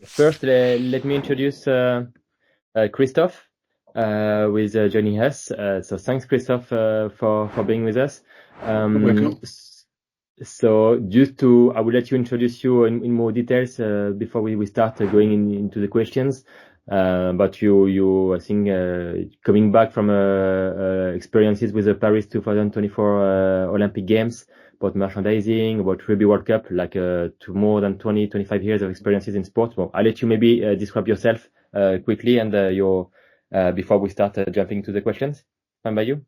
first, let me introduce Christophe, who is joining us. So thanks, Christophe, for being with us. Welcome. So I will let you introduce you in more details before we start going into the questions. But you I think coming back from experiences with the Paris 2024 Olympic Games, about merchandising, about Rugby World Cup, like to more than 25 years of experiences in sports. Well, I'll let you maybe describe yourself quickly and before we start jumping to the questions. Fine by you?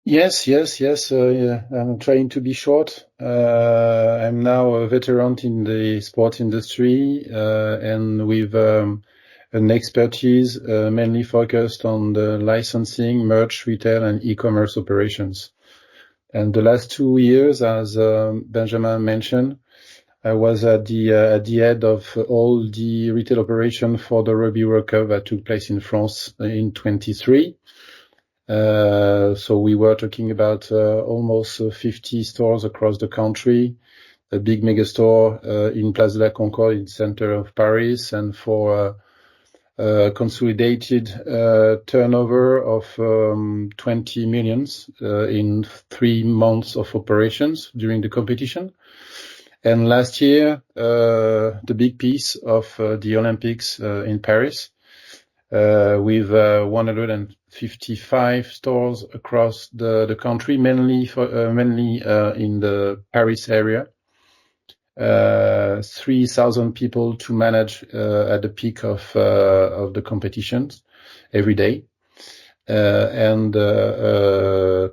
Yes. I'm trying to be short. I'm now a veteran in the sport industry, and with an expertise mainly focused on the licensing, merch, retail, and e-commerce operations. And the last 2 years, as Benjamin mentioned, I was at the head of all the retail operation for the Rugby World Cup that took place in France in 23. So we were talking about almost 50 stores across the country, a big mega store in Place de la Concorde in the center of Paris, and for consolidated turnover of 20 millions in 3 months of operations during the competition. And last year, the big piece of the Olympics in Paris, with 155 stores across the country, mainly in the Paris area. 3,000 people to manage at the peak of the competitions every day, and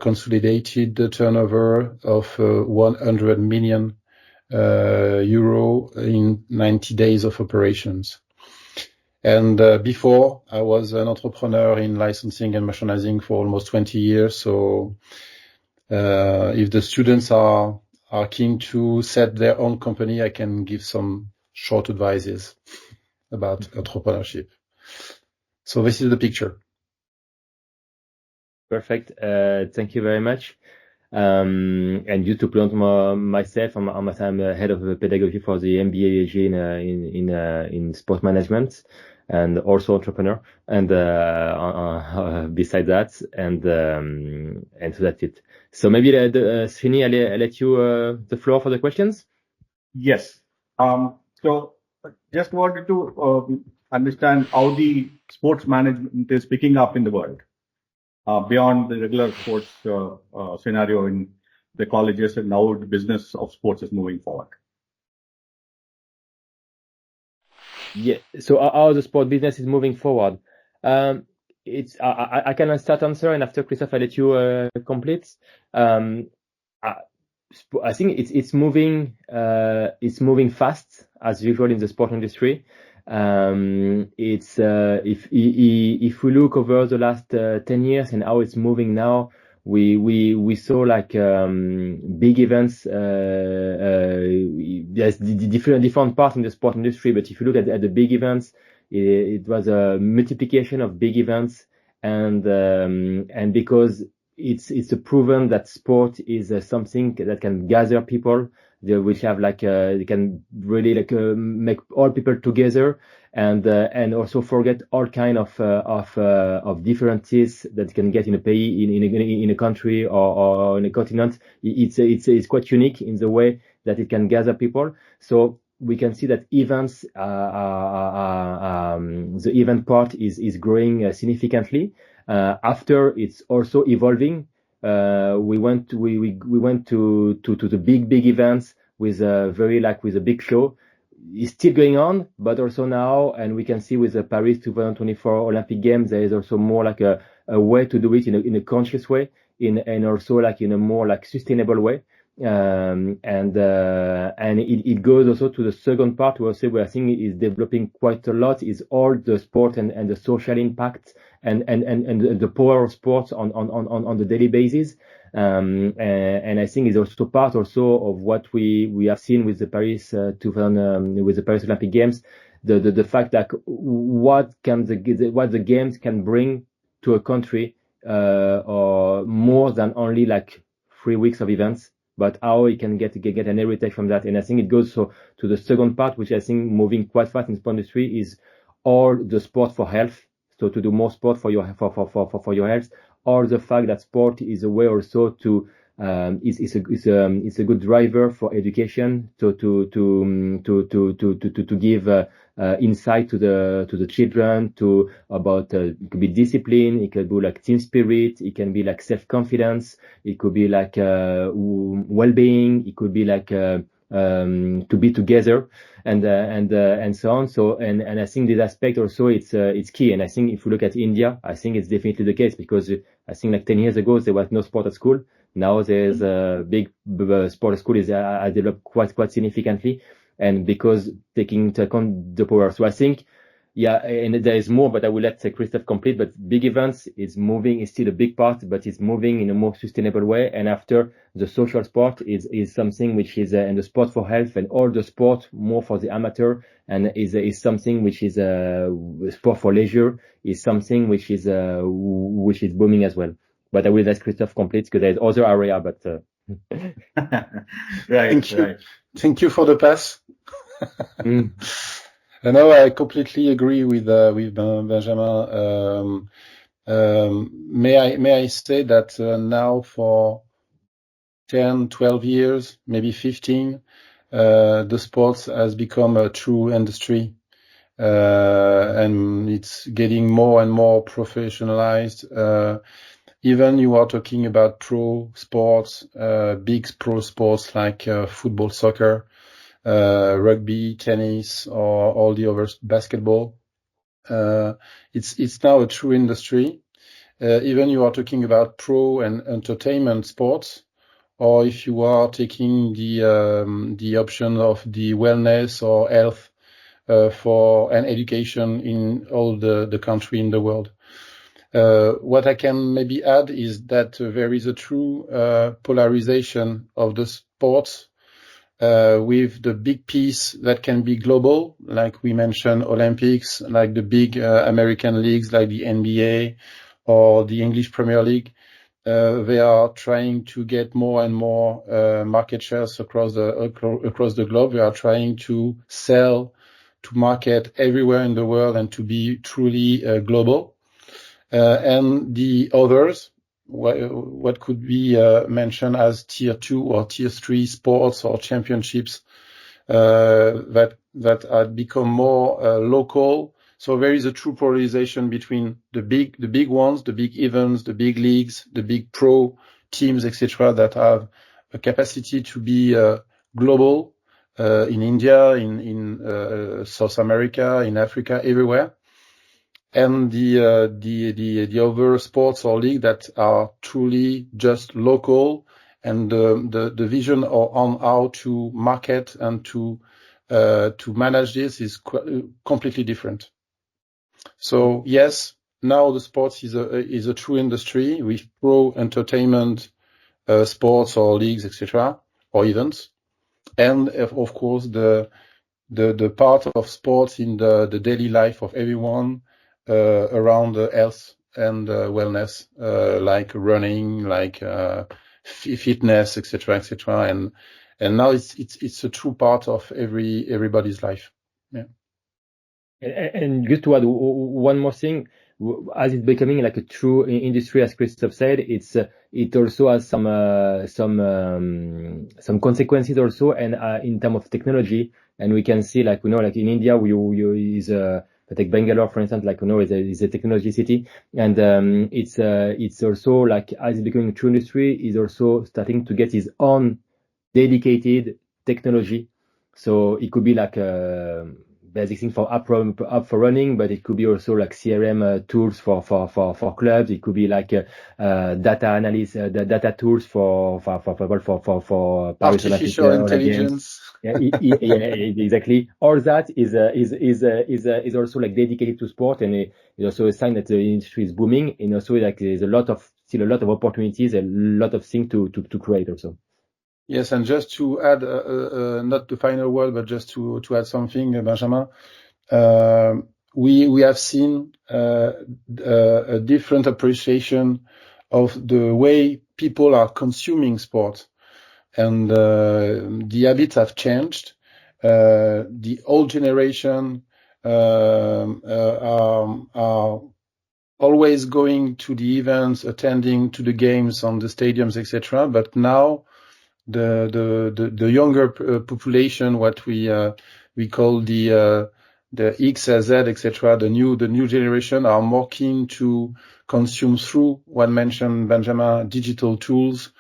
consolidated the turnover of 100 million euro in 90 days of operations. And before, I was an entrepreneur in licensing and merchandising for almost 20 years. So if the students are keen to set their own company, I can give some short advices about entrepreneurship. So this is the picture. Perfect. Thank you very much. And just to present myself, I'm head of pedagogy for the MBA in sport management, and also entrepreneur. And beside that, and so that's it. So maybe Srini, I'll let you the floor for the questions. Yes. So just wanted to understand how the sports management is picking up in the world. Beyond the regular sports scenario in the colleges, and now the business of sports is moving forward. Yeah. So how the sport business is moving forward? I can start answer, and after Christophe, I'll let you complete. I think it's moving fast as usual in the sport industry. It's if we look over the last 10 years and how it's moving now, we saw like big events. There's the different parts in the sport industry, but if you look at the big events, it was a multiplication of big events, and because it's a proven that sport is something that can gather people, which have like they can really like make all people together, and also forget all kind of differences that you can get in a in a country or in a continent. It's quite unique in the way that it can gather people. So we can see that events, the event part is growing significantly. After it's also evolving. We went to the big events with with a big show. It's still going on, but also now, and we can see with the Paris 2024 Olympic Games, there is also more like a way to do it in a conscious way, and also like in a more like sustainable way. And it goes also to the second part where I think is developing quite a lot is all the sport and the social impact and the power of sports on the daily basis. And I think it's also part also of what we have seen with the Paris with the Paris Olympic Games, the fact that what the games can bring to a country, or more than only like 3 weeks of events. but how he can get an heritage from that. And I think it goes to the second part, which I think moving quite fast in the sport industry is all the sport for health. So to do more sport for your health, or the fact that sport is a way also to it's a good driver for education to give insight to the children about it could be discipline, it could be like team spirit, it can be like self-confidence, it could be like well-being, it could be like to be together and so on. So and I think this aspect also it's key. And I think if you look at India, I think it's definitely the case, because I think like 10 years ago there was no sport at school. Now there's a big sport school is developed quite significantly, and because taking into account the power. So I think, yeah, and there is more, but I will let Christophe complete. But big events is still a big part, but it's moving in a more sustainable way. And after the social sport is something which is and the sport for health and all the sport more for the amateur, and is something which is sport for leisure, is something which is booming as well. But I will let Christophe complete because there's other area, but right. Thank you for the pass. No, I completely agree with Benjamin. May I say that now for 10, 12 years, maybe 15, the sports has become a true industry, and it's getting more and more professionalized. Even you are talking about pro sports, big pro sports like football, soccer, rugby, tennis, or all the others, basketball. It's now a true industry. Even you are talking about pro and entertainment sports, or if you are taking the option of the wellness or health for an education in all the country in the world. What I can maybe add is that there is a true polarization of the sports, with the big piece that can be global, like we mentioned Olympics, like the big American leagues like the NBA or the English Premier League. They are trying to get more and more market shares across the globe. They are trying to sell, to market everywhere in the world, and to be truly global. And the others, what could be mentioned as tier 2 or tier 3 sports or championships, that have become more local. So there is a true polarization between the big ones, the big events, the big leagues, the big pro teams, etc., that have a capacity to be global, in India, in South America, in Africa, everywhere. And the other sports or league that are truly just local, and the vision on how to market and to manage this is completely different. So yes, now the sports is a true industry with pro entertainment, sports or leagues, etc., or events, and of course the part of sports in the daily life of everyone, around health and wellness, like running, like fitness, etc., and now it's a true part of everybody's life. Yeah. And just to add one more thing, as it's becoming like a true industry, as Christophe said, it also has some consequences also, and in terms of technology. And we can see, like, like in India, take Bangalore, for instance, like, is a technology city. And it's also like, as it's becoming a true industry, is also starting to get his own dedicated technology. So it could be like basic thing for app for running, but it could be also like CRM tools for clubs. It could be like data analysis, data tools for artificial intelligence. Yeah, exactly. All that is also like dedicated to sport, and it's also a sign that the industry is booming. And also, like, there's still a lot of opportunities, a lot of things to create also. Yes, and just to add, not the final word, but just to add something, Benjamin, we have seen a different appreciation of the way people are consuming sport. and the habits have changed. The old generation are always going to the events, attending to the games on the stadiums, etc. But now the younger population, what we call the X, Z, etc., the new generation are more keen to consume through what mentioned Benjamin, digital tools.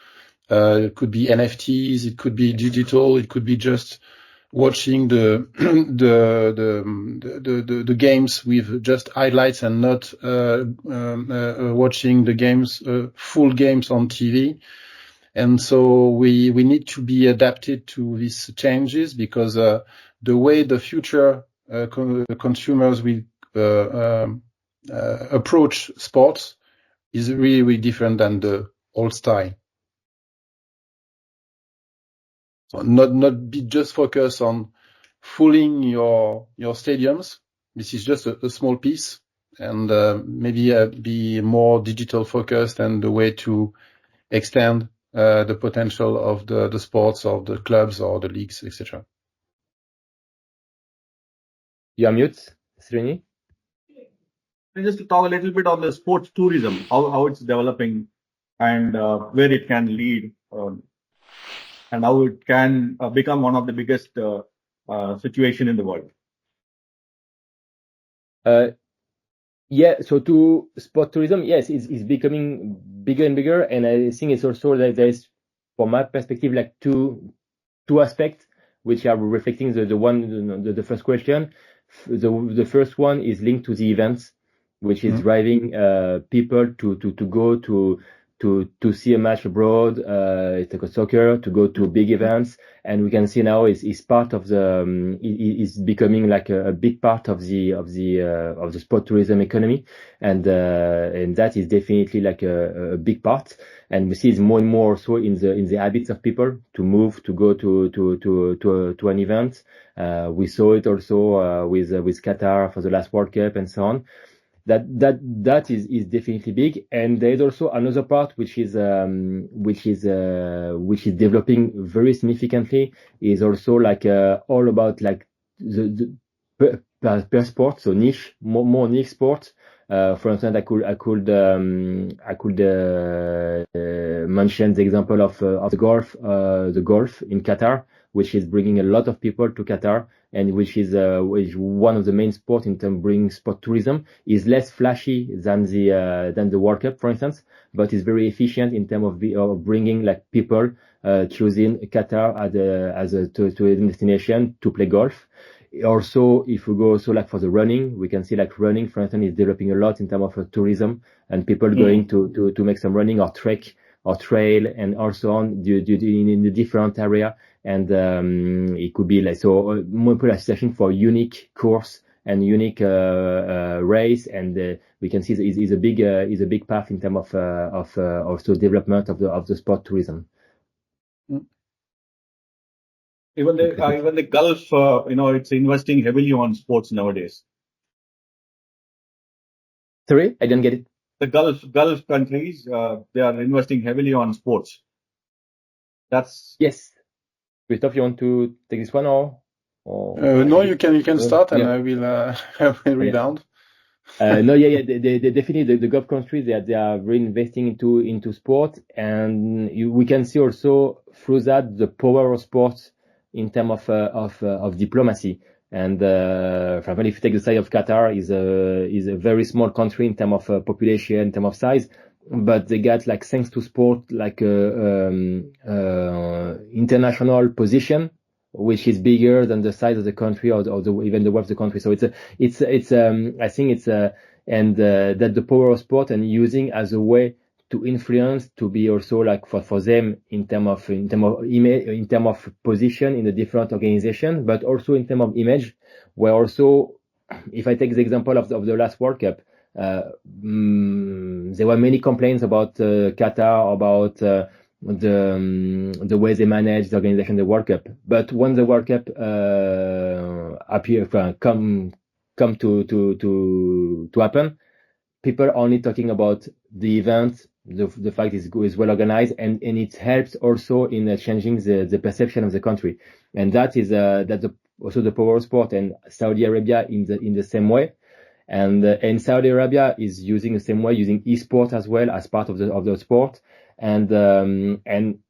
It could be NFTs, it could be digital, it could be just watching the games with just highlights and not watching the games full games on TV. And so we need to be adapted to these changes, because the way the future consumers will approach sports is really, really different than the old style. So not be just focused on filling your stadiums. This is just a small piece, and maybe be more digital focused and the way to extend the potential of the sports, or the clubs, or the leagues, etc. You are mute, Srini. And just to talk a little bit on the sports tourism, how it's developing, and where it can lead, and how it can become one of the biggest situation in the world. Yeah, so to sport tourism, yes, it's becoming bigger and bigger, and I think it's also like there's, from my perspective, like two aspects which are reflecting the first question. The first one is linked to the events, which is driving people to go to see a match abroad, it's like a soccer, to go to big events, and we can see now is part of the is becoming like a big part of the sport tourism economy, and that is definitely like a big part, and we see it more and more also in the habits of people to move to go to an event. We saw it also with Qatar for the last World Cup and so on. That is definitely big, and there is also another part which is developing very significantly, is also like all about like the per sport, so more niche sports. For instance, I could mention the example of the golf in Qatar, which is bringing a lot of people to Qatar, and which is one of the main sports in terms of bringing sport tourism. Is less flashy than the World Cup, for instance, but is very efficient in terms of bringing like people choosing Qatar as a tourism destination to play golf. Also, if we go also like for the running, we can see like running, for instance, is developing a lot in terms of tourism, and people going to make some running or trek or trail and also on in the different area. And it could be like so more people are searching for unique course and unique race, and we can see is a big path in terms of also development of the sport tourism. Even the Gulf, it's investing heavily on sports nowadays. Sorry, I didn't get it. The Gulf countries, they are investing heavily on sports. That's yes. Christophe, you want to take this one or? No, you can start, and I will rebound. No, yeah, they definitely the Gulf countries they are reinvesting into sport, and we can see also through that the power of sports in terms of diplomacy. And for example, if you take the side of Qatar, is a very small country in terms of population, in terms of size, but they got like thanks to sport like international position, which is bigger than the size of the country or even the wealth of the country. So it's I think it's and that the power of sport and using as a way to influence, to be also like for them in terms of image, in terms of position in the different organization, but also in terms of image, where also, if I take the example of the last World Cup, there were many complaints about Qatar, about the way they manage the organization of the World Cup. But when the World Cup come to happen, people are only talking about the event, the fact is well organized, and it helps also in changing the perception of the country. And that is also the power of sport, and Saudi Arabia in the same way. And Saudi Arabia is using the same way, using esport as well as part of the sport. And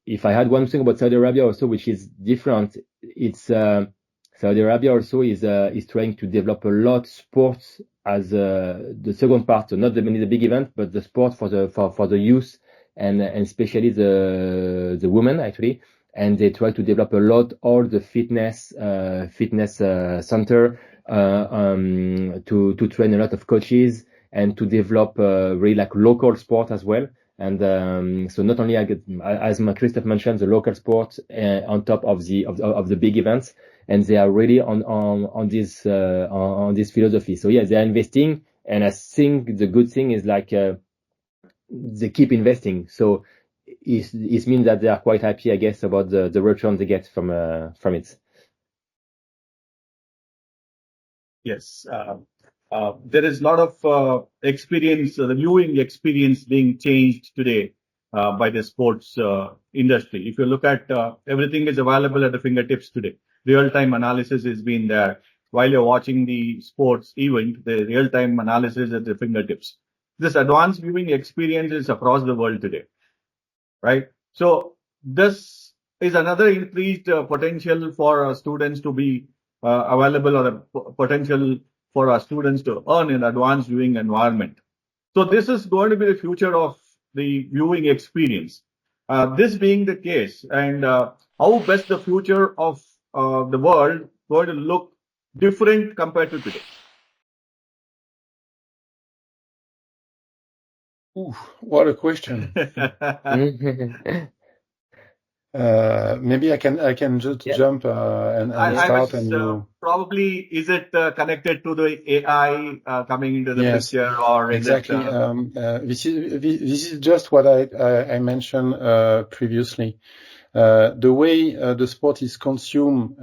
if I had one thing about Saudi Arabia also, which is different, it's Saudi Arabia also is trying to develop a lot sports as the second part, so not the big event, but the sport for the youth and especially the women actually. And they try to develop a lot all the fitness center to train a lot of coaches and to develop really like local sport as well. And so not only as Christophe mentioned, the local sport on top of the big events, and they are really on this philosophy. So yeah, they are investing, and I think the good thing is like they keep investing. So it means that they are quite happy, I guess, about the return they get from it. Yes. There is a lot of experience, the viewing experience being changed today by the sports industry. If you look at everything is available at the fingertips today. Real-time analysis has been there. While you're watching the sports event, the real-time analysis at the fingertips. This advanced viewing experience is across the world today, right? So this is another increased potential for students to be available, or a potential for our students to earn in advanced viewing environment. So this is going to be the future of the viewing experience. This being the case, and how best the future of the world going to look different compared to today? Ooh, what a question. Maybe I can just jump and start, and you probably is it connected to the AI coming into the picture, or exactly? This is just what I mentioned previously. The way the sport is consumed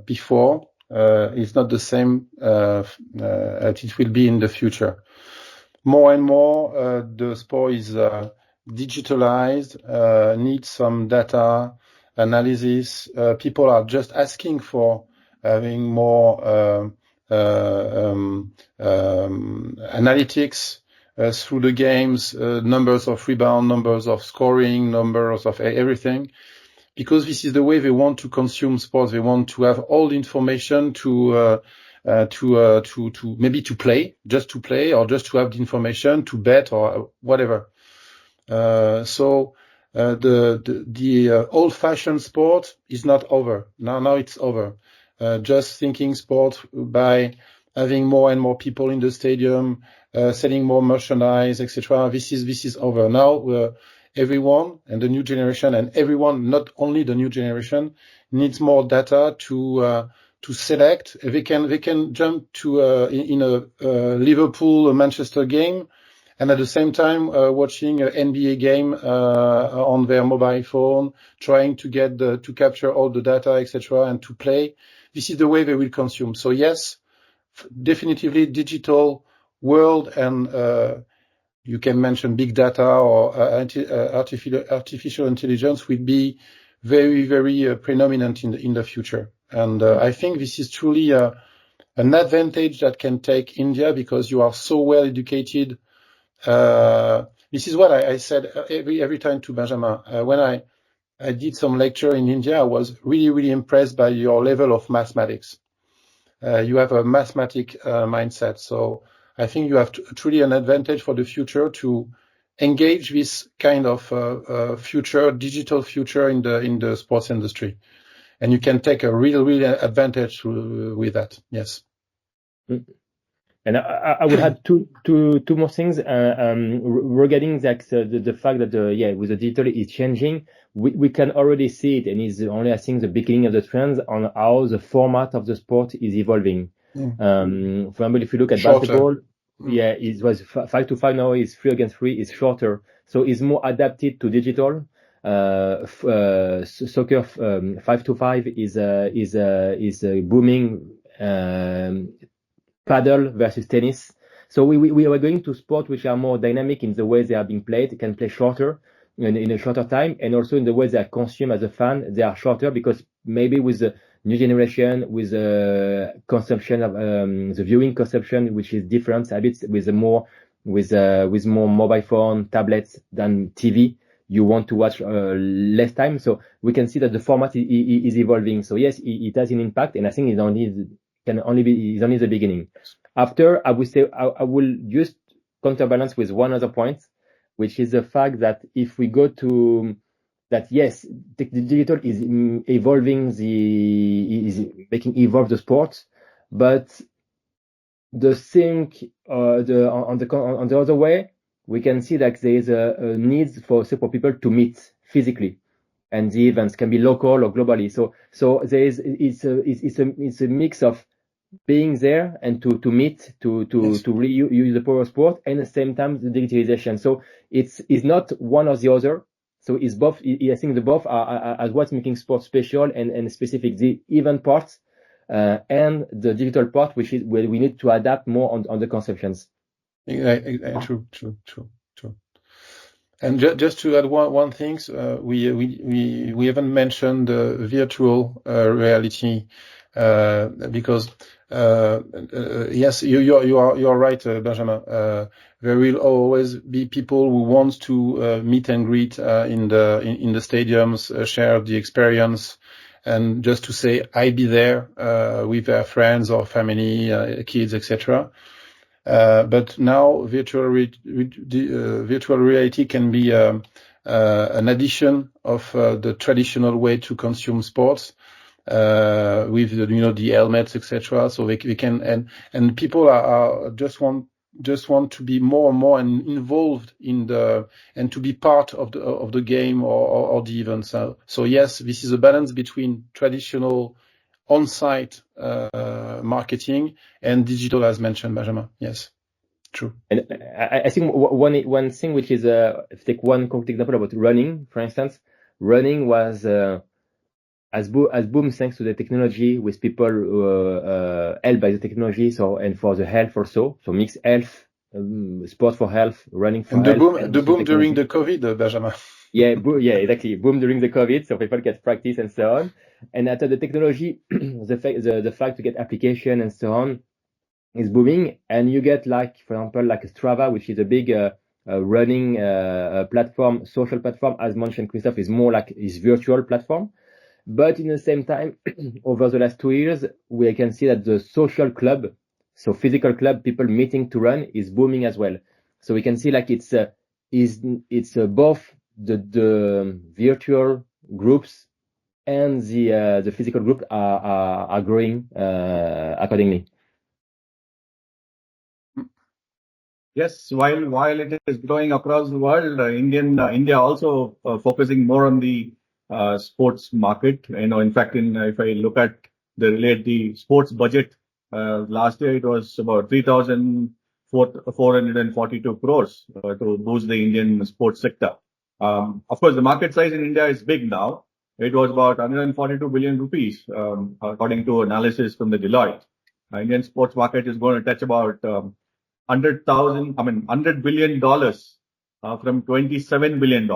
before is not the same as it will be in the future. More and more, the sport is digitalized, needs some data analysis. People are just asking for having more analytics through the games, numbers of rebound, numbers of scoring, numbers of everything, because this is the way they want to consume sports. They want to have all the information to maybe to play, just to play, or just to have the information to bet or whatever. So the old-fashioned sport is not over. Now it's over. Just thinking sport by having more and more people in the stadium, selling more merchandise, etc. This is over. Now everyone and the new generation, and everyone, not only the new generation, needs more data to select. They can jump to in a Liverpool Manchester game, and at the same time watching an NBA game on their mobile phone, trying to get to capture all the data, etc., and to play. This is the way they will consume. So yes, definitively digital world, and you can mention big data or artificial intelligence will be very, very predominant in the future. And I think this is truly an advantage that can take India, because you are so well educated. This is what I said every time to Benjamin. When I did some lecture in India, I was really, really impressed by your level of mathematics. You have a mathematic mindset. So I think you have truly an advantage for the future to engage this kind of future, digital future in the sports industry. And you can take a real advantage with that. Yes. And I would add two more things regarding that the fact that with the digital is changing. We can already see it, and it's only, I think, the beginning of the trends on how the format of the sport is evolving. For example, if you look at basketball, it was 5-5, now is 3 against 3, is shorter, so it's more adapted to digital. Soccer 5-5 is booming. Paddle versus tennis. So we are going to sport which are more dynamic in the way they are being played, can play shorter in a shorter time, and also in the way they are consumed as a fan, they are shorter because maybe with the new generation, with the consumption of the viewing consumption, which is different a bit with more mobile phone, tablets than TV. You want to watch less time, so we can see that the format is evolving. So yes, it has an impact, and I think it's only the beginning. After, I would say I will just counterbalance with one other point, which is the fact that if we go to that, yes, the digital is evolving is making evolve the sport, but the thing on the other way, we can see that there is a need for people to meet physically, and the events can be local or globally. So there is it's a mix of being there and to meet Yes. to really use the power of sport, and at the same time the digitalization. So it's not one or the other. So it's both. I think the both are what's making sport special and specific. The event part and the digital part, which is where we need to adapt more on the conceptions. True. And just to add one thing, we haven't mentioned virtual reality because yes, you are right, Benjamin. There will always be people who want to meet and greet in the stadiums, share the experience, and just to say I'll be there with their friends or family, kids, etc. But now virtual reality can be an addition of the traditional way to consume sports with the helmets, etc. So we can and people are just want to be more and more involved in and to be part of the game or the event. So yes, this is a balance between traditional on-site marketing and digital, as mentioned, Benjamin. Yes, true. And I think one thing which is if you take one concrete example about running, for instance, running was has boomed thanks to the technology, with people helped by the technology. So, and for the health also, so mix health, sport for health, running for and health. The boom during the COVID, Benjamin. Yeah, exactly. Boom during the COVID, so people get practice and so on. And after the technology, the fact to get application and so on is booming, and you get, like, for example, like Strava, which is a big running platform, social platform. As mentioned, Christophe, is more like his virtual platform. But in the same time, over the last 2 years, we can see that the social club, so physical club, people meeting to run, is booming as well. So we can see like it's both the virtual groups and the physical group are growing accordingly. Yes, while it is growing across the world, India also focusing more on the sports market. In fact, if I look at the sports budget, last year it was about 3,442 crores to boost the Indian sports sector. Of course, the market size in India is big now. It was about 142 billion rupees, according to analysis from the Deloitte. Indian sports market is going to touch about $100 billion from $27 billion.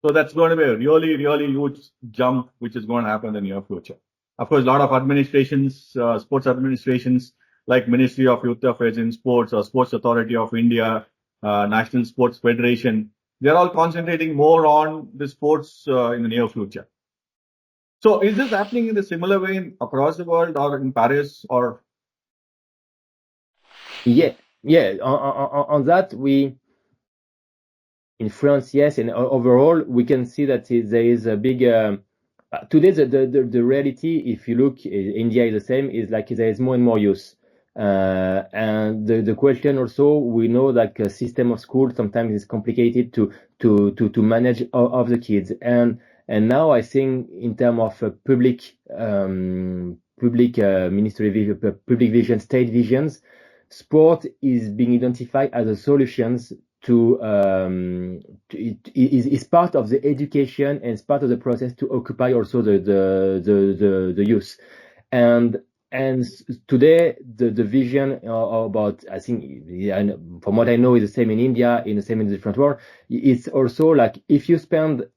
So that's going to be a really, really huge jump, which is going to happen in the near future. Of course, a lot of administrations, sports administrations, like Ministry of Youth Affairs and Sports or Sports Authority of India, National Sports Federation, they're all concentrating more on the sports in the near future. So is this happening in a similar way across the world, or in Paris, or? Yeah. On that, in France, yes, and overall, we can see that there is a big. Today, the reality, if you look, India is the same. Is like there is more and more youth, and the question also, we know that a system of school sometimes is complicated to manage of the kids, and now I think in terms of public ministry vision, public vision, state visions, sport is being identified as a solutions is part of the education and it's part of the process to occupy also the youth. And today, the vision about, I think, and from what I know, is the same in India, in the same in the different world. It's also like if you spend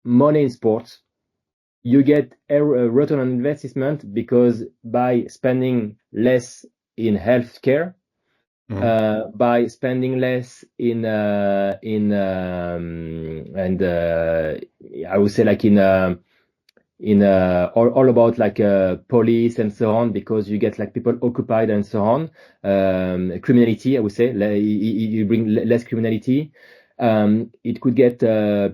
money in sports, you get a return on investment, because by spending less in healthcare, by spending less in I would say like in all about like police and so on, because you get like people occupied and so on. Criminality, I would say, you bring less criminality. It could get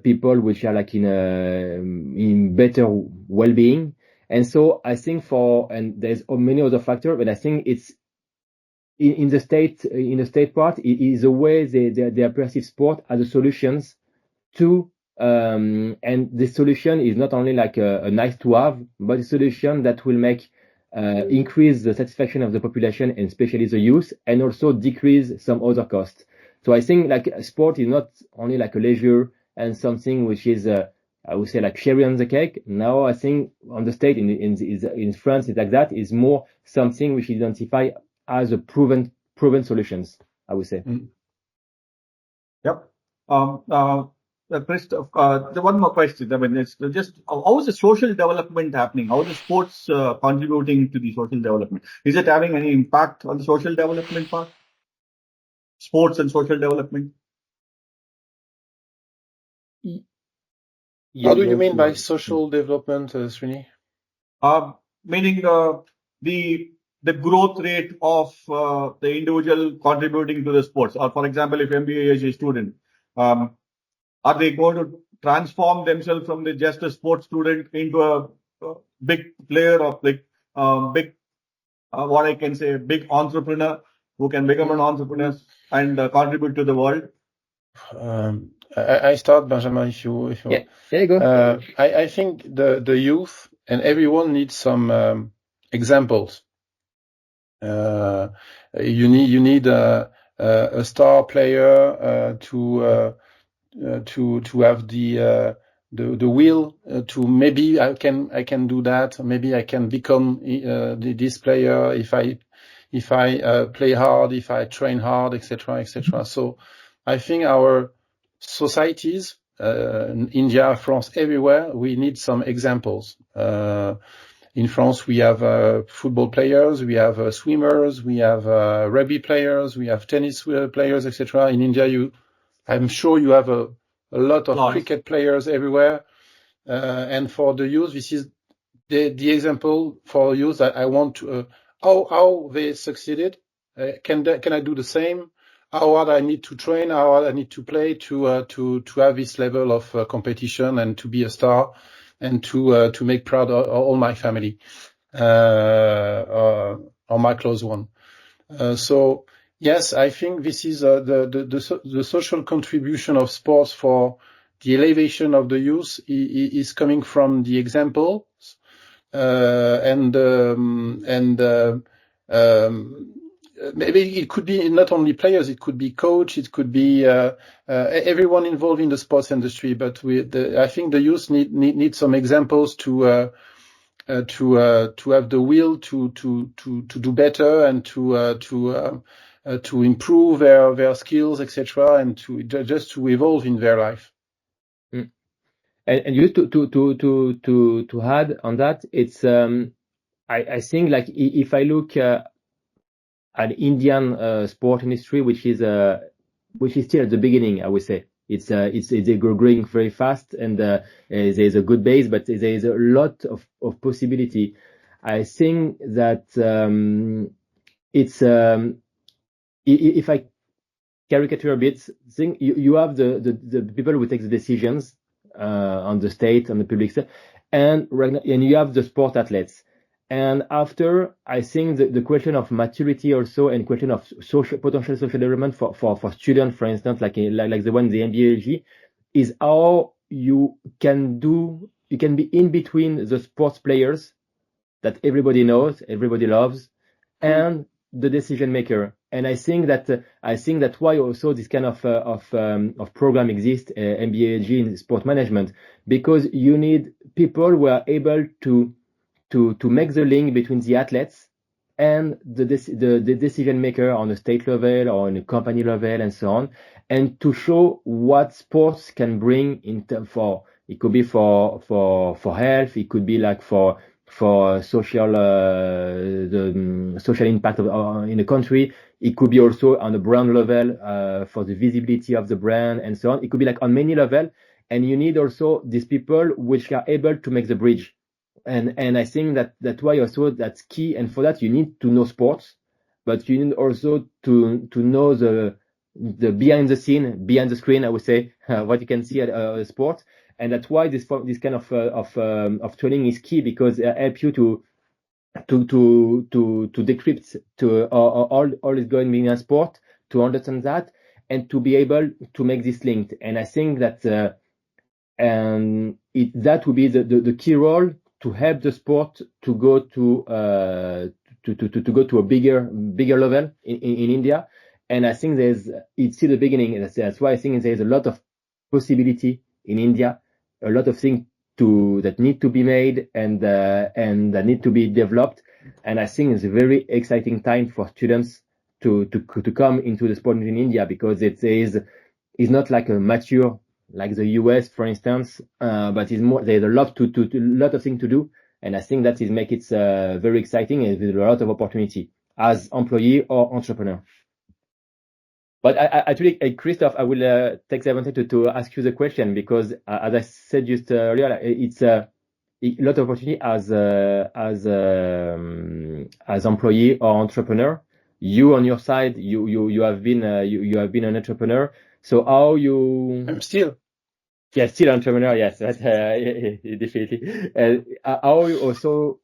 people which are like in better well-being. And so I think and there's many other factors, but I think it's in the state part, it is a way they perceive sport as a solutions to, and the solution is not only like a nice to have, but a solution that will make increase the satisfaction of the population, and especially the youth, and also decrease some other costs. So I think like sport is not only like a leisure and something which is I would say like cherry on the cake. Now I think on the state in France, it's like that, is more something which is identified as a proven solutions, I would say. Yep. Christophe, one more question. I mean, it's just how is the social development happening? How is the sports contributing to the social development? Is it having any impact on the social development part? Sports and social development? How do you mean by social development, Srini? Meaning the growth rate of the individual contributing to the sports. Or for example, if MBA is a student, are they going to transform themselves from just a sports student into a big player, or like big, what I can say, big entrepreneur who can become an entrepreneur and contribute to the world? I start, Benjamin, if you yeah, there you go. I think the youth and everyone needs some examples. You need a star player to have the will to, maybe I can do that. Maybe I can become this player if I play hard, if I train hard, etc., etc. So I think our societies, India, France, everywhere, we need some examples. In France, we have football players, we have swimmers, we have rugby players, we have tennis players, etc. In India, I'm sure you have a lot of cricket players everywhere. And for the youth, this is the example for youth that I want to, how they succeeded. Can I do the same? How hard I need to train, how hard I need to play to have this level of competition and to be a star, and to make proud all my family, or my close one. So yes, I think this is the social contribution of sports for the elevation of the youth is coming from the examples, maybe it could be not only players, it could be coach, it could be everyone involved in the sports industry. But I think the youth need some examples to have the will to do better, and to improve their skills, etc., and just to evolve in their life. And just to add on that, it's I think like if I look at Indian sport industry, which is still at the beginning, I would say it's growing very fast, and there's a good base, but there is a lot of possibility. I think that it's if I caricature a bit, think you have the people who take the decisions on the state, on the public state, and you have the sport athletes. And after, I think the question of maturity also, and question of potential social development for students, for instance, like the one in the MBA, is how you can be in between the sports players that everybody knows, everybody loves, and the decision maker. And I think that why also this kind of program exists, MBA in sport management, because you need people who are able to make the link between the athletes and the decision maker on a state level or on a company level and so on, and to show what sports can bring it could be for health, it could be like for social the social impact in the country. It could be also on the brand level for the visibility of the brand and so on. It could be like on many level, and you need also these people which are able to make the bridge. And I think that's why also that's key. And for that you need to know sports, but you need also to know the behind the scene, behind the screen, I would say, what you can see at sports. And that's why this kind of training is key, because it helps you to decrypt to all is going behind sport, to understand that, and to be able to make this linked. And I think that that would be the key role to help the sport to go to go to a bigger level in India. And I think it's still the beginning. That's why I think there's a lot of possibility in India, a lot of things that need to be made and that need to be developed. And I think it's a very exciting time for students to come into the sport in India, because it's not like a mature like the US, for instance, but it's more. There's a lot of things to do, and I think that is make it very exciting, and there's a lot of opportunity as employee or entrepreneur. But actually, Christophe, I will take the advantage to ask you the question, because as I said just earlier, it's a lot of opportunity as employee or entrepreneur. You on your side, you have been an entrepreneur. So how you? I'm still. Yeah, still entrepreneur. Yes, definitely. How you also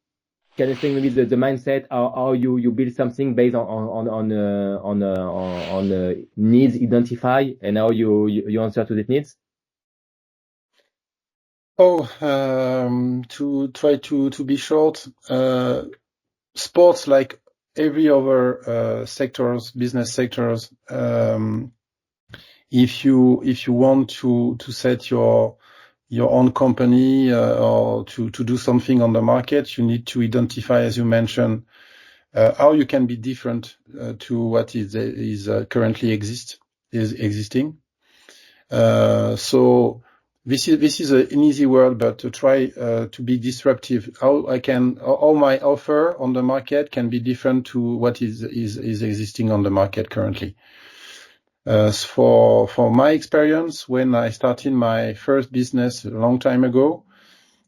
can you think maybe the mindset, how you build something based on needs identify, and how you answer to the needs? To try to be short, sports, like every other business sectors, if you want to set your own company or to do something on the market, you need to identify, as you mentioned, how you can be different to what is currently existing. So this is an easy word, but to try to be disruptive. How my offer on the market can be different to what is existing on the market currently. For my experience, when I started my first business a long time ago,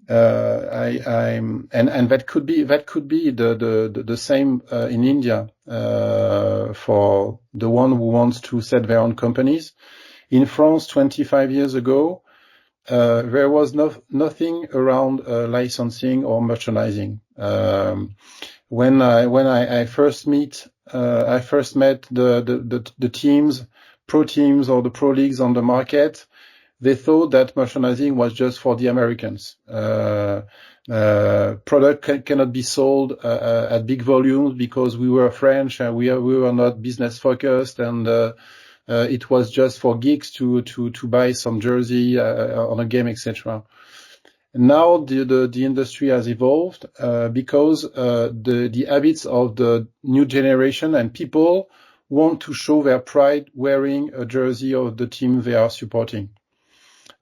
and that could be the same in India for the one who wants to set their own companies. In France, 25 years ago, there was nothing around licensing or merchandising. When I first met the teams, pro teams or the pro leagues on the market, they thought that merchandising was just for the Americans. Product cannot be sold at big volumes because we were French and we were not business focused, and it was just for geeks to buy some jersey on a game, etc. Now the industry has evolved because the habits of the new generation and people want to show their pride wearing a jersey of the team they are supporting.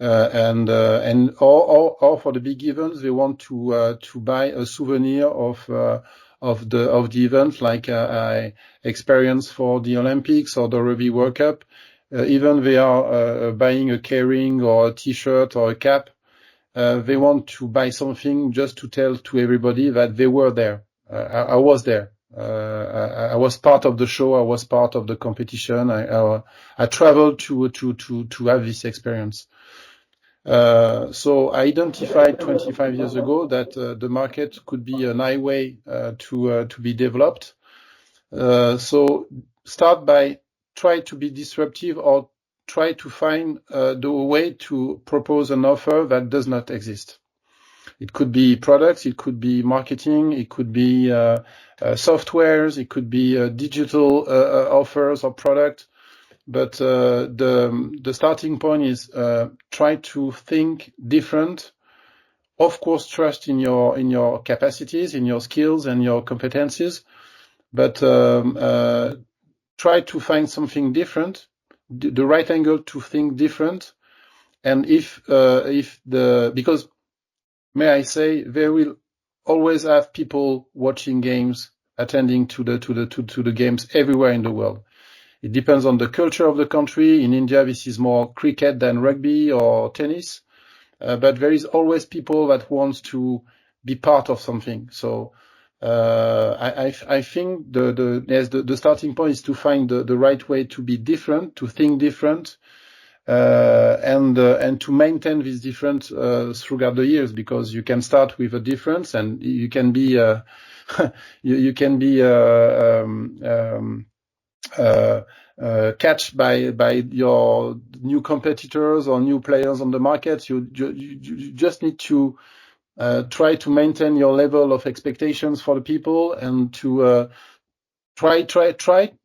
And for the big events, they want to buy a souvenir of the event, like I experienced for the Olympics or the Rugby World Cup. Even they are buying a keyring or a T-shirt or a cap. They want to buy something just to tell to everybody that they were there. I was there. I was part of the show. I was part of the competition. I traveled to have this experience. So I identified 25 years ago that the market could be an highway to be developed. So start by try to be disruptive, or try to find the way to propose an offer that does not exist. It could be products, it could be marketing, it could be softwares, it could be digital offers or product. But the starting point is try to think different. Of course, trust in your capacities, in your skills and your competencies, but try to find something different, the right angle to think different. And because may I say, they will always have people watching games, attending to the games everywhere in the world. It depends on the culture of the country. In India, this is more cricket than rugby or tennis. But there is always people that wants to be part of something. So, I think the starting point is to find the right way to be different, to think different, and to maintain this difference throughout the years, because you can start with a difference and you can be you can be catched by your new competitors or new players on the market. You just need to try to maintain your level of expectations for the people, and to try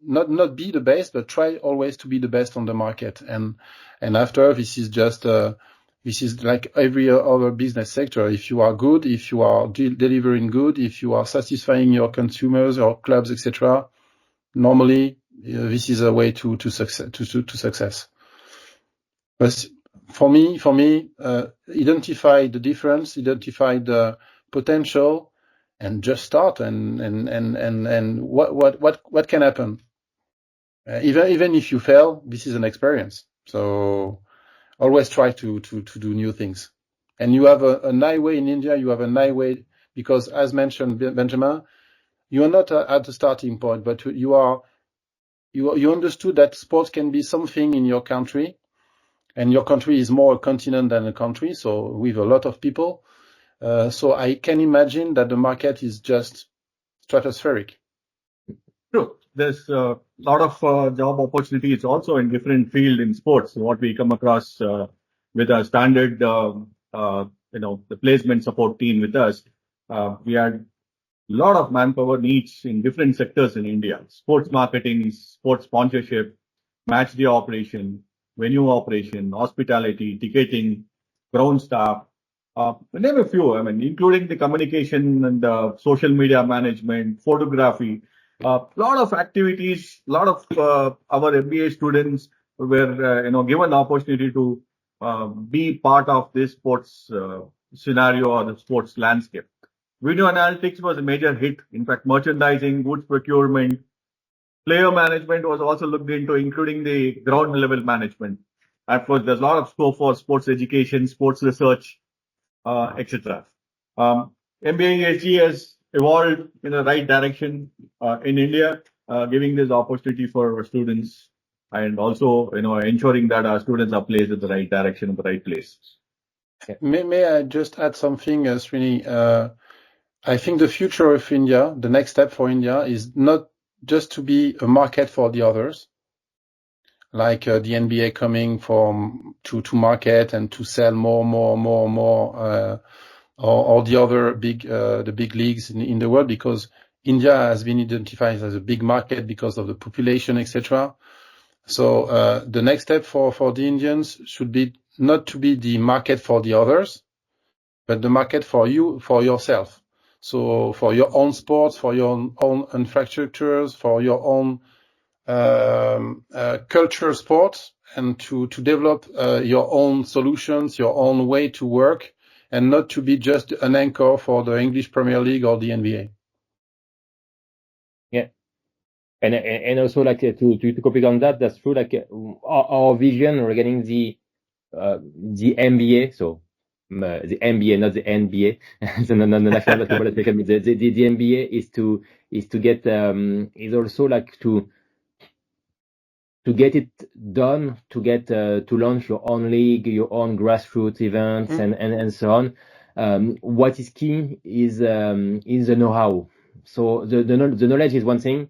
not be the best, but try always to be the best on the market. And after, this is just this is like every other business sector. If you are good, if you are delivering good, if you are satisfying your consumers or clubs, etc., normally this is a way to success. But for me, identify the difference, identify the potential, and just start. And what can happen? Even if you fail, this is an experience. So always try to do new things. And you have a nice way in India. You have a nice way, because, as mentioned, Benjamin, you are not at the starting point, but you understood that sports can be something in your country, and your country is more a continent than a country, so with a lot of people. So I can imagine that the market is just stratospheric. True. There's a lot of job opportunities also in different field in sports. What we come across with a standard, the placement support team with us, we had a lot of manpower needs in different sectors in India: sports marketing, sports sponsorship, match day operation, venue operation, hospitality, ticketing, ground staff. Name a few. I mean, including the communication and social media management, photography. A lot of activities. A lot of our MBA students were, given the opportunity to be part of this sports scenario or the sports landscape. Video analytics was a major hit. In fact, merchandising, goods procurement, player management was also looked into, including the ground level management. Of course, there's a lot of scope for sports education, sports research, etc. MBA ESG has evolved in the right direction in India, giving this opportunity for our students, and also, ensuring that our students are placed in the right direction, in the right place. May I just add something, Srini? I think the future of India, the next step for India, is not just to be a market for the others, like the NBA coming to market and to sell more, or the other big leagues in the world, because India has been identified as a big market because of the population, etc. So the next step for the Indians should be not to be the market for the others, but the market for yourself. So for your own sports, for your own infrastructures, for your own culture sports, and to develop your own solutions, your own way to work, and not to be just an anchor for the English Premier League or the NBA. Yeah. And also, like, to complete on that, that's true. Like, our vision regarding the NBA, so the NBA, not the NBA, so the National Basketball Association. The NBA is to get is also like to get it done, to get to launch your own league, your own grassroots events, and so on. What is key is the know-how. So the knowledge is one thing,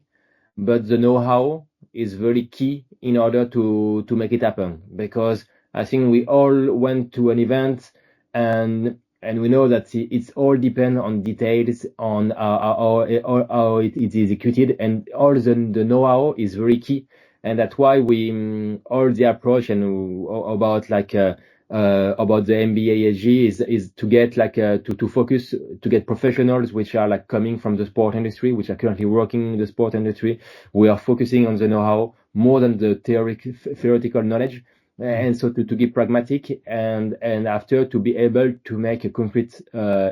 but the know-how is very key in order to make it happen. Because I think we all went to an event, and we know that it's all depend on details, on how it is executed, and all the know-how is very key. And that's why we all the approach and about like about the MBA ESG is to get like to focus to get professionals which are like coming from the sport industry, which are currently working in the sport industry. We are focusing on the know-how more than the theoretical knowledge, and so to give pragmatic and after to be able to make a concrete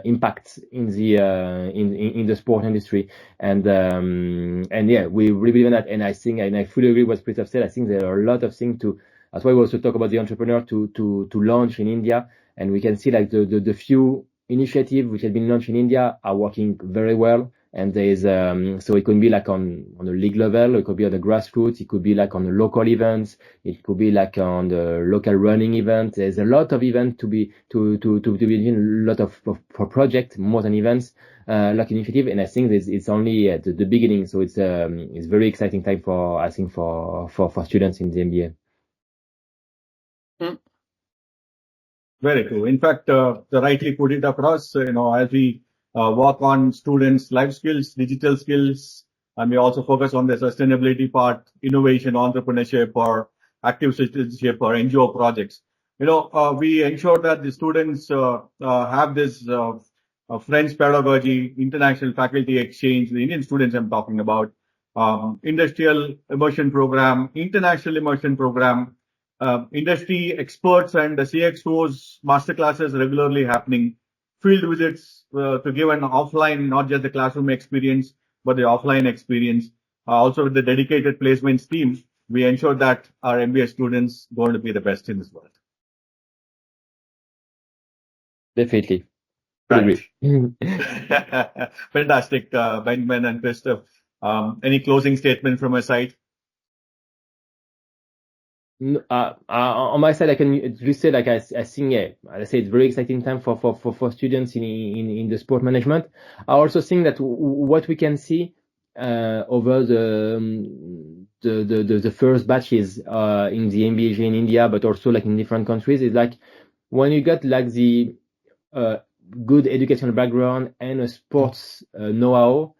impact in the sport industry. And yeah, we really believe in that. And I think, and I fully agree with what Christophe said. I think there are a lot of things to. That's why we also talk about the entrepreneur to launch in India, and we can see like the few initiatives which have been launched in India are working very well. And there is so it could be like on a league level, it could be on the grassroots, it could be like on the local events, it could be like on the local running event. There's a lot of events to be a lot of projects more than events, like initiative. And I think it's only at the beginning, so it's very exciting time for students in the MBA. Very true. In fact, to rightly put it across, as we work on students' life skills, digital skills, and we also focus on the sustainability part, innovation, entrepreneurship, or active citizenship, or NGO projects. We ensure that the students have this French pedagogy, international faculty exchange, the Indian students I'm talking about, industrial immersion program, international immersion program, industry experts and the CXOs masterclasses regularly happening, field visits to give an offline, not just the classroom experience, but the offline experience. Also with the dedicated placements team, we ensure that our MBA students going to be the best in this world. Definitely. Right. Fantastic, Benjamin and Christophe. Any closing statement from my side? On my side, I can just say, like, I think, yeah, I say it's very exciting time for students in the sport management. I also think that what we can see over the first batches in the MBA in India, but also like in different countries, is like when you got like the good educational background and a sports know-how,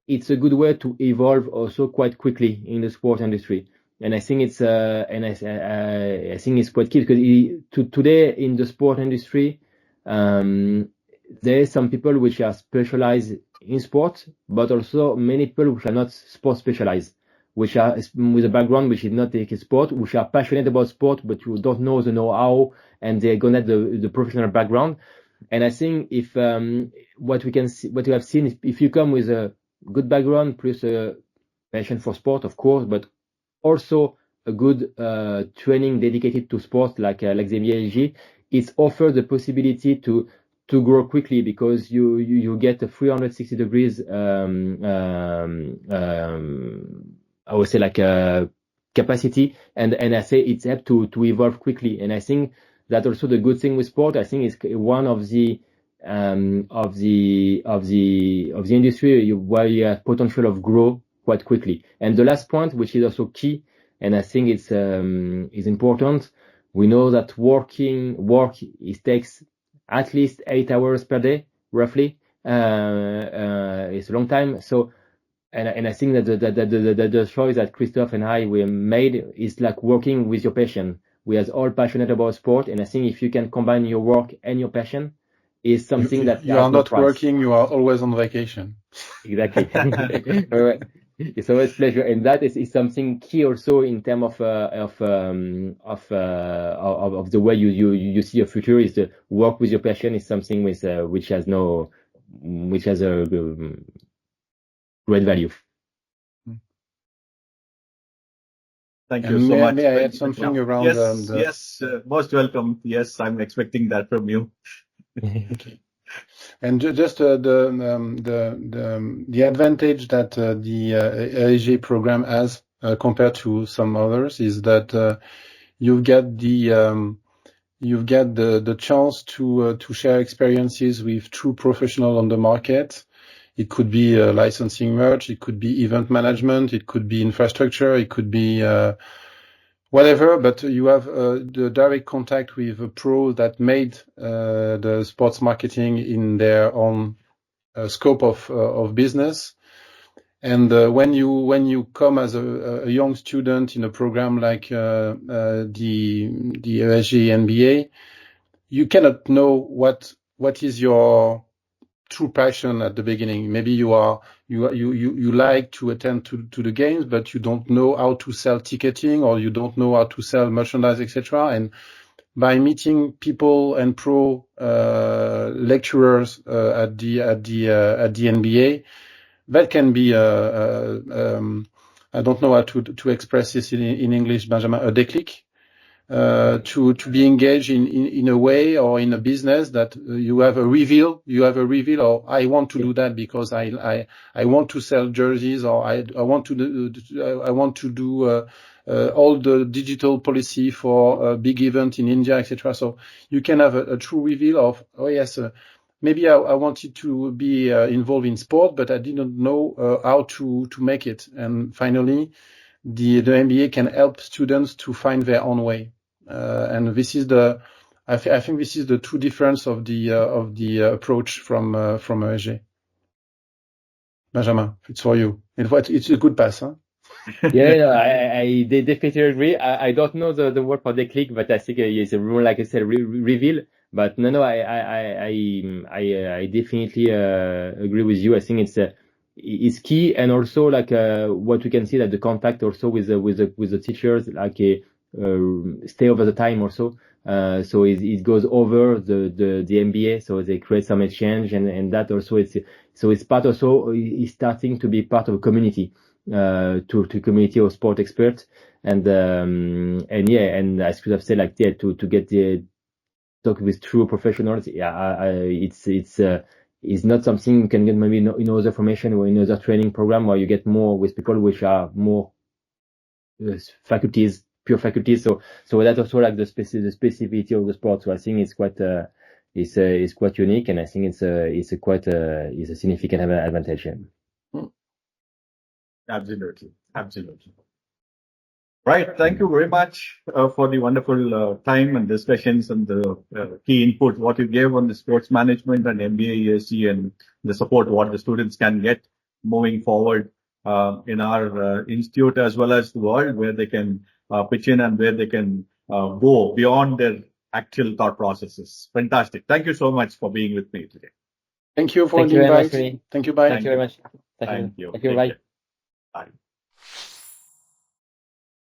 it's a good way to evolve also quite quickly in the sport industry. And I think it's I think it's quite key because today in the sport industry, there are some people which are specialized in sport, but also many people which are not sport specialized, which are with a background which is not taking sport, which are passionate about sport, but you don't know the know-how and they're gonna the professional background. And I think if what we have seen, if you come with a good background plus a passion for sport, of course, but also a good training dedicated to sport like the MBA, it offers the possibility to grow quickly because you get a 360 degrees I would say like capacity and I say it's up to evolve quickly. And I think that also the good thing with sport, I think, is one of the industry where you have potential of growth quite quickly. And the last point, which is also key, and I think it's is important. We know that work takes at least 8 hours per day, roughly. It's a long time. So, and I think that the choice that Christophe and I we made is like working with your passion. We are all passionate about sport, and I think if you can combine your work and your passion, is something that you are not working, you are always on vacation. Exactly. It's always pleasure, and that is something key also in terms of the way you see your future. Is the work with your passion is something which has a great value. Thank you so much. May I add something around? Yes, most welcome. Yes, I'm expecting that from you. Okay. And just the advantage that the ESG program has compared to some others is that you get the chance to share experiences with true professionals on the market. It could be licensing merge, it could be event management, it could be infrastructure, it could be whatever, but you have the direct contact with a pro that made the sports marketing in their own scope of business. And when you come as a young student in a program like the ESG MBA, you cannot know what is your true passion at the beginning. Maybe you like to attend to the games, but you don't know how to sell ticketing, or you don't know how to sell merchandise, etc. And by meeting people and pro lecturers at the NBA, that can be I don't know how to express this in English, Benjamin, a déclic. To be engaged in a way or in a business that you have a reveal, or I want to do that because I want to sell jerseys, or I want to do all the digital policy for a big event in India, etc. So you can have a true reveal of, oh yes, maybe I wanted to be involved in sport, but I didn't know how to make it. And finally, the MBA can help students to find their own way. And this is I think this is the true difference of the approach from ESG. Benjamin, it's for you. It's a good pass, huh? Yeah, no, I definitely agree. I don't know the word for déclic, but I think it's a more, like I said, reveal. But no, I definitely agree with you. I think it's key, and also like what we can see, that the contact also with the teachers, like stay over the time also. So it goes over the MBA, so they create some exchange, and that also it's part also is starting to be part of a community, to community of sport experts, and yeah, and as Christophe said, like, yeah, to get the talk with true professionals, yeah, it's not something you can get maybe in other formation or in other training program, where you get more with people which are more pure faculties. So that's also like the specificity of the sport. So I think it's quite it's quite unique, and I think it's a significant advantage. Absolutely. Right. Thank you very much for the wonderful time and discussions and the key input what you gave on the sports management and MBA ESG, and the support what the students can get moving forward in our institute as well as the world, where they can pitch in and where they can go beyond their actual thought processes. Fantastic. Thank you so much for being with me today. Thank you for the invite. Thank you. Bye. Thank you very much. Thank you. Thank you. Bye. Bye.